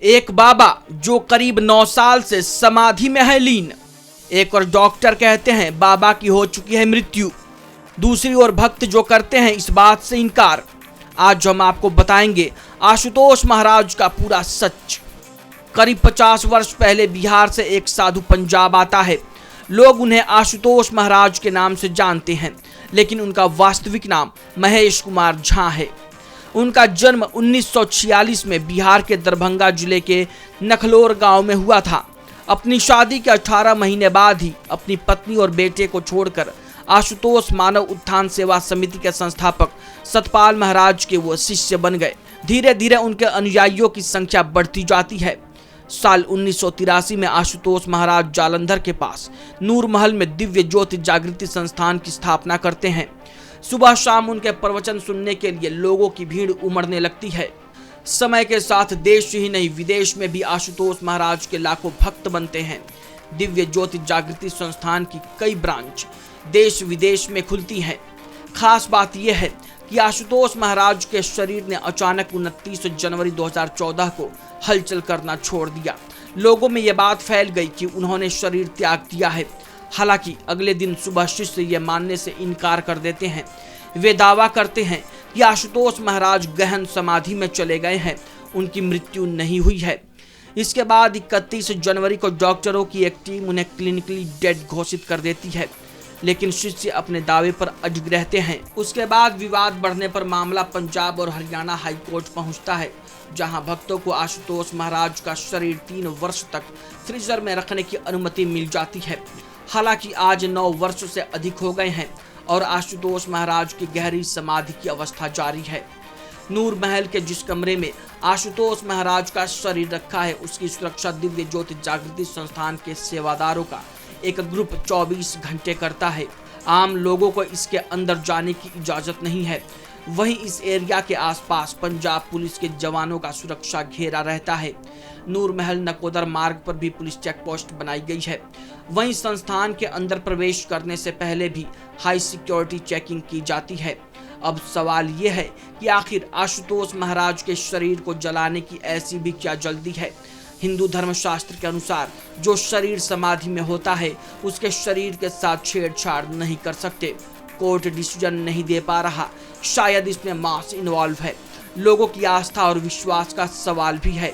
एक बाबा जो करीब 9 साल से समाधि में है लीन। एक और डॉक्टर कहते हैं बाबा की हो चुकी है मृत्यु। दूसरी ओर भक्त जो करते हैं इस बात से इनकार। आज हम आपको बताएंगे आशुतोष महाराज का पूरा सच। करीब 50 वर्ष पहले बिहार से एक साधु पंजाब आता है। लोग उन्हें आशुतोष महाराज के नाम से जानते हैं, लेकिन उनका वास्तविक नाम महेश कुमार झा है। उनका जन्म 1946 में बिहार के दरभंगा जिले के नखलोर गांव में हुआ था। अपनी शादी के 18 महीने बाद ही अपनी पत्नी और बेटे को छोड़कर आशुतोष मानव उत्थान सेवा समिति के संस्थापक सतपाल महाराज के वो शिष्य बन गए। धीरे धीरे उनके अनुयायियों की संख्या बढ़ती जाती है। साल 1983 में आशुतोष महाराज जालंधर के पास नूर महल में दिव्य ज्योति जागृति संस्थान की स्थापना करते हैं। सुबह शाम उनके प्रवचन सुनने के लिए लोगों की भीड़ उमड़ने लगती है। समय के साथ देश ही नहीं विदेश में भी आशुतोष महाराज के लाखों भक्त बनते हैं। दिव्य ज्योति जागृति संस्थान की कई ब्रांच देश विदेश में खुलती हैं। खास बात यह है कि आशुतोष महाराज के शरीर ने अचानक 29 जनवरी 2014 को हलचल करना छोड़ दिया। लोगों में यह बात फैल गई कि उन्होंने शरीर त्याग दिया है। हालांकि अगले दिन सुबह शिष्य ये मानने से इनकार कर देते हैं। वे दावा करते हैं कि आशुतोष महाराज गहन समाधि में चले गए हैं, उनकी मृत्यु नहीं हुई है। इसके बाद 31 जनवरी को डॉक्टरों की एक टीम उन्हें क्लिनिकली डेड घोषित कर देती है, लेकिन शिष्य अपने दावे पर अडिग रहते हैं। उसके बाद विवाद बढ़ने पर मामला पंजाब और हरियाणा हाईकोर्ट पहुंचता है, जहां भक्तों को आशुतोष महाराज का शरीर 3 वर्ष तक फ्रीजर में रखने की अनुमति मिल जाती है। हालांकि आज 9 वर्ष से अधिक हो गए हैं और आशुतोष महाराज की गहरी समाधि की अवस्था जारी है। नूर महल के जिस कमरे में आशुतोष महाराज का शरीर रखा है, उसकी सुरक्षा दिव्य ज्योति जागृति संस्थान के सेवादारों का एक ग्रुप 24 घंटे करता है। आम लोगों को इसके अंदर जाने की इजाजत नहीं है। वहीं इस एरिया के आसपास पंजाब पुलिस के जवानों का सुरक्षा घेरा रहता है। नूर महल नकोदर मार्ग पर भी पुलिस चेक पोस्ट बनाई गई है। वहीं संस्थान के अंदर प्रवेश करने से पहले भी हाई सिक्योरिटी चेकिंग की जाती है। अब सवाल ये है कि आखिर आशुतोष महाराज के शरीर को जलाने की ऐसी भी क्या जल्दी है। हिंदू धर्मशास्त्र के अनुसार जो शरीर समाधि में होता है उसके शरीर के साथ छेड़छाड़ नहीं कर सकते। कोर्ट डिसीजन नहीं दे पा रहा, शायद इसमें मास इन्वॉल्व है। लोगों की आस्था और विश्वास का सवाल भी है।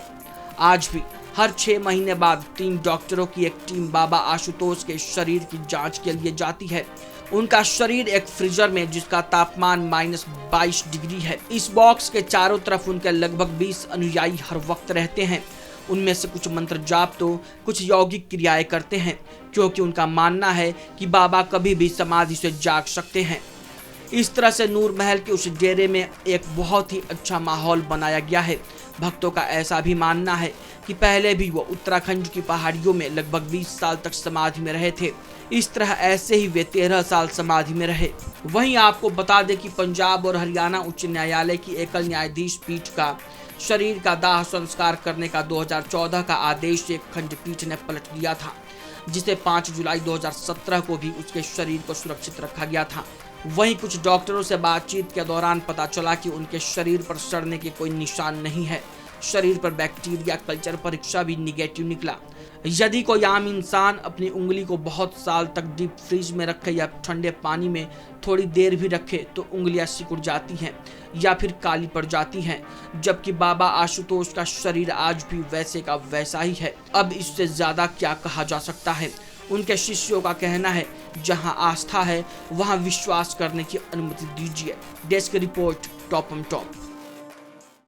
आज भी हर 6 महीने बाद 3 डॉक्टरों की एक टीम बाबा आशुतोष के शरीर की जांच के लिए जाती है। उनका शरीर एक फ्रीजर में जिसका तापमान -22 डिग्री है। इस बॉक्स के चारों तरफ उनके लगभग 20 अनुयायी हर वक्त रहते हैं। उनमें से कुछ मंत्र जाप तो कुछ यौगिक क्रियाएं करते हैं, क्योंकि उनका मानना है कि बाबा कभी भी समाधि से जाग सकते हैं। इस तरह से नूर महल के उस डेरे में एक बहुत ही अच्छा माहौल बनाया गया है। भक्तों का ऐसा भी मानना है कि पहले भी वो उत्तराखंड की पहाड़ियों में लगभग 20 साल तक समाधि में रहे थे। इस तरह ऐसे ही वे 13 साल समाधि में रहे। वहीं आपको बता दें कि पंजाब और हरियाणा उच्च न्यायालय की एकल न्यायाधीश पीठ का शरीर का दाह संस्कार करने का 2014 का आदेश एक खंडपीठ ने पलट दिया था, जिसे 5 जुलाई 2017 को भी उसके शरीर को सुरक्षित रखा गया था। वहीं कुछ डॉक्टरों से बातचीत के दौरान पता चला कि उनके शरीर पर सड़ने के कोई निशान नहीं है। शरीर पर बैक्टीरिया कल्चर परीक्षा भी निगेटिव निकला। यदि कोई आम इंसान अपनी उंगली को बहुत साल तक डीप फ्रीज में रखे या ठंडे पानी में थोड़ी देर भी रखे तो उंगलियां सिकुड़ जाती हैं या फिर काली पड़ जाती हैं, जबकि बाबा आशुतोष का शरीर आज भी वैसे का वैसा ही है। अब इससे ज्यादा क्या कहा जा सकता है। उनके शिष्यों का कहना है जहां आस्था है वहां विश्वास करने की अनुमति दीजिए। Desk report, top on top.